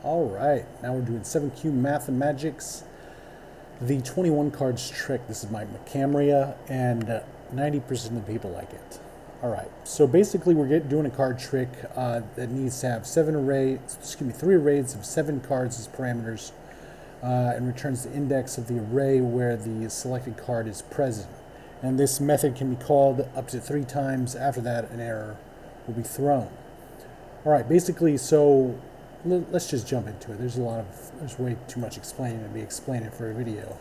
All right, now we're doing 7Q Mathemagics, the 21 cards trick. This is my Camria, and 90% of the people like it. All right, so basically we're doing a card trick that needs to have three arrays of 7 cards as parameters, and returns the index of the array where the selected card is present. And this method can be called up to 3 times. After that, an error will be thrown. All right, basically, so let's just jump into it. There's way too much explaining to be explained for a video.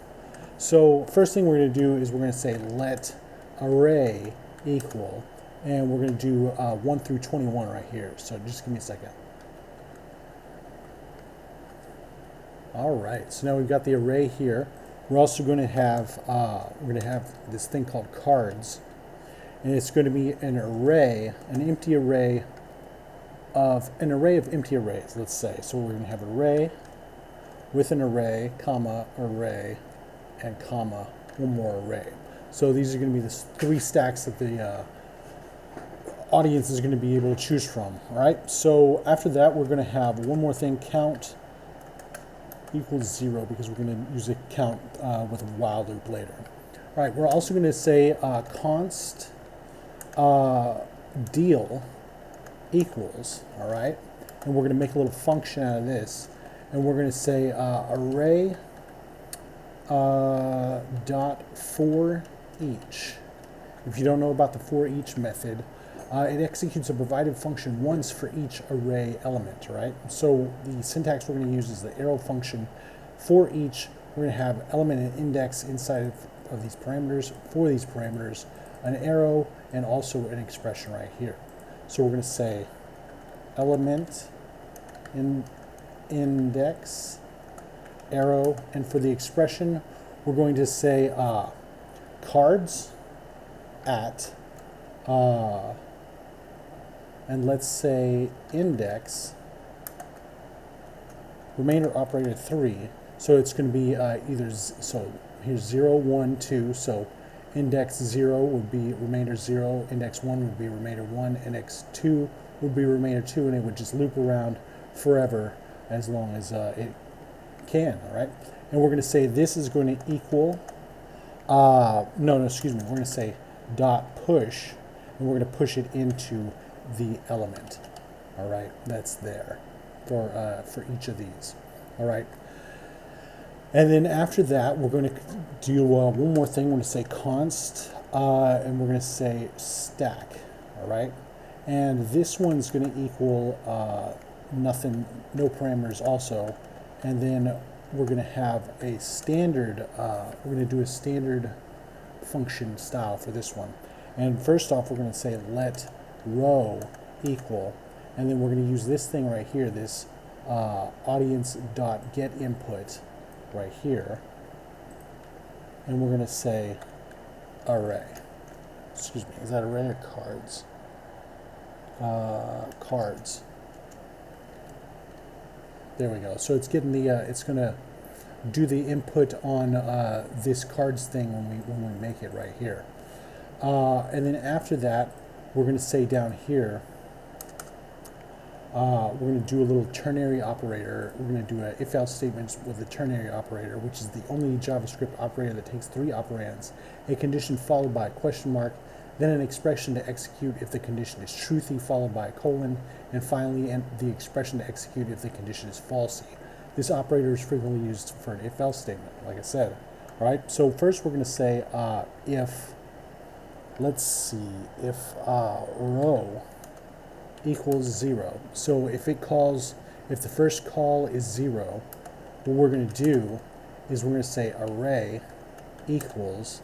So first thing we're going to do is we're going to say let array equal, and we're going to do 1 through 21 right here. So just give me a second. All right, so now we've got the array here. We're also going to have this thing called cards, and it's going to be an empty array of empty arrays, let's say. So we're going to have array with an array, comma, array, and comma, one more array. So these are going to be the 3 stacks that the audience is going to be able to choose from. All right. So after that, we're going to have one more thing: count equals 0, because we're going to use a count with a while loop later. All right. We're also going to say const deal equals, all right, and we're going to make a little function out of this, and we're going to say array dot forEach. If you don't know about the forEach method, it executes a provided function once for each array element, right? So the syntax we're going to use is the arrow function. For each, we're going to have element and index inside of these parameters. For these parameters, an arrow and also an expression right here. So we're going to say element index arrow, and for the expression we're going to say cards at and let's say index remainder operator 3. So it's going to be so here's 0, 1, 2. So index 0 would be remainder 0, index 1 would be remainder 1, index 2 would be remainder 2, and it would just loop around forever as long as it can, all right? And we're going to say this is going to equal, excuse me, we're going to say dot push, and we're going to push it into the element, all right? That's there for each of these, all right? And then after that, we're going to do one more thing. We're going to say const, and we're going to say stack, all right? And this one's going to equal nothing, no parameters also. And then we're going to have a standard, we're going to do a standard function style for this one. And first off, we're going to say let row equal, and then we're going to use this thing right here, this audience.getInput right here, and we're going to say array. Excuse me, is that array or cards? Cards. There we go. So it's getting the it's going to do the input on this cards thing when we make it right here, and then after that we're going to say down here we're going to do a little ternary operator. We're going to do an if-else statement with a ternary operator, which is the only JavaScript operator that takes 3 operands: a condition followed by a question mark, then an expression to execute if the condition is truthy, followed by a colon, and finally the expression to execute if the condition is falsy. This operator is frequently used for an if-else statement, like I said. All right, so first we're going to say if row equals 0. So if the first call is 0, what we're going to do is we're going to say array equals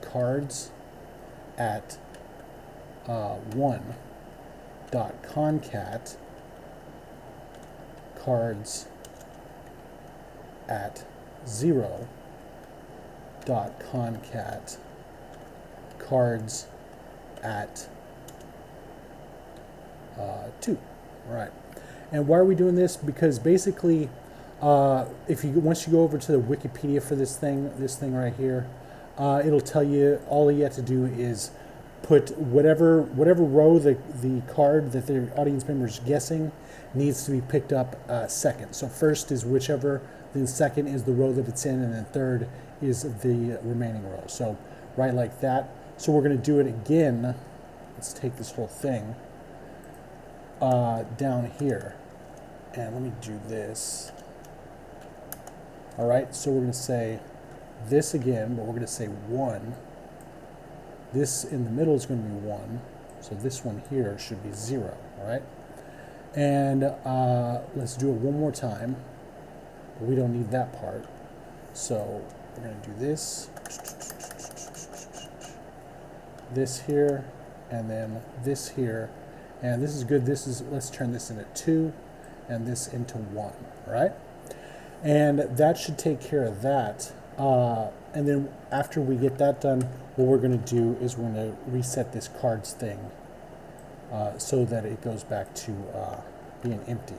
cards at 1 dot concat cards at 0 dot concat cards at 2. All right. And why are we doing this? Because basically, once you go over to the Wikipedia for this thing right here, it'll tell you all you have to do is put whatever row the card that the audience member is guessing needs to be picked up second. So first is whichever, then second is the row that it's in, and then third is the remaining row. So right like that. So we're going to do it again. Let's take this whole thing down here, and let me do this. All right, so we're going to say this again, but we're going to say 1. This in the middle is going to be 1, so this one here should be 0, all right? And let's do it one more time. We don't need that part, so we're going to do this here, and then this here, and this is good. This is, let's turn this into 2, and this into 1, all right? And that should take care of that. And then after we get that done, what we're going to do is we're going to reset this cards thing so that it goes back to being empty,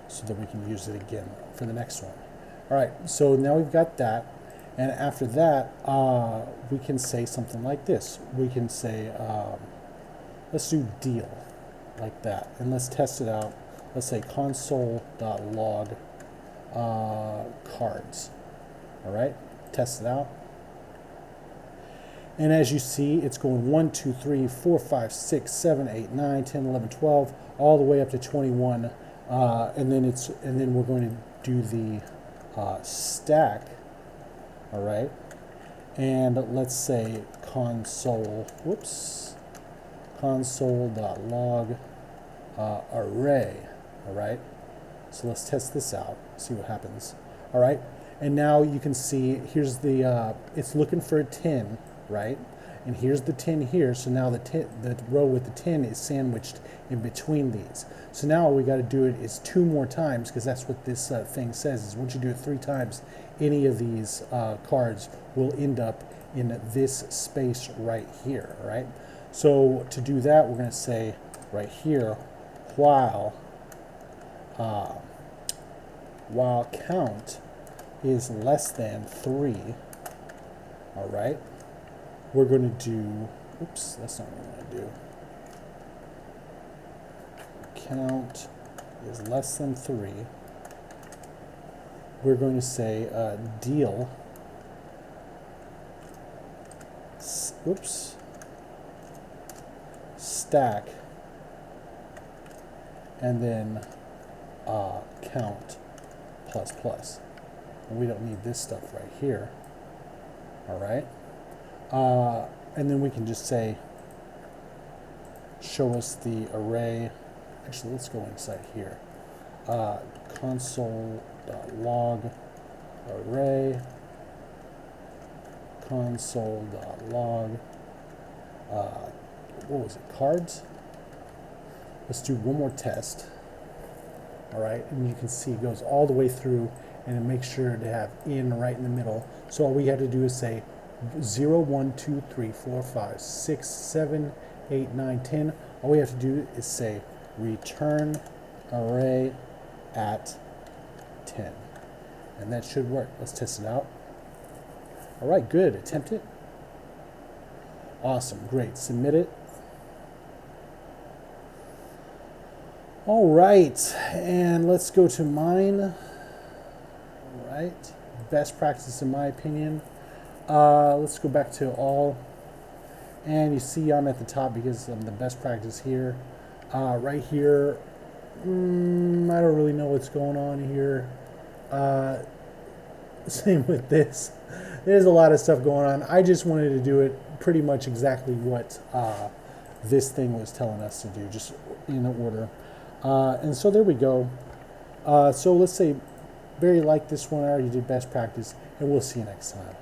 so that we can use it again for the next one. All right, so now we've got that, and after that, we can say something like this. We can say, let's do deal, like that, and let's test it out. Let's say console.log cards. All right, test it out. And as you see, it's going 1, 2, 3, 4, 5, 6, 7, 8, 9, 10, 11, 12, all the way up to 21. And then we're going to do the stack. All right, and let's say console.log array. All right, so let's test this out, see what happens. All right, and now you can see here's the it's looking for a 10, right? And here's the 10 here, so now the row with the 10 is sandwiched in between these. So now all we got to do it is 2 more times, because that's what this thing says, is once you do it 3 times, any of these cards will end up in this space right here, right? So to do that, we're going to say right here, while count is less than 3, all right, we're going to do, oops, that's not what we're going to do. Count is less than 3. We're going to say deal, stack, and then count plus plus. And we don't need this stuff right here. All right. And then we can just say, show us the array. Actually, let's go inside here. Console.log array, console.log, what was it, cards? Let's do one more test. All right, and you can see it goes all the way through, and it makes sure to have in right in the middle. So all we have to do is say 0, 1, 2, 3, 4, 5, 6, 7, 8, 9, 10. All we have to do is say return array at 10. And that should work. Let's test it out. All right, good. Attempt it. Awesome, great. Submit it. All right, and let's go to mine. All right, best practice in my opinion. Let's go back to all. And you see I'm at the top because I'm the best practice here. Right here, I don't really know what's going on here. Same with this. There's a lot of stuff going on. I just wanted to do it pretty much exactly what this thing was telling us to do, just in order. And so there we go. So let's say, very like this one, I already did best practice, and we'll see you next time.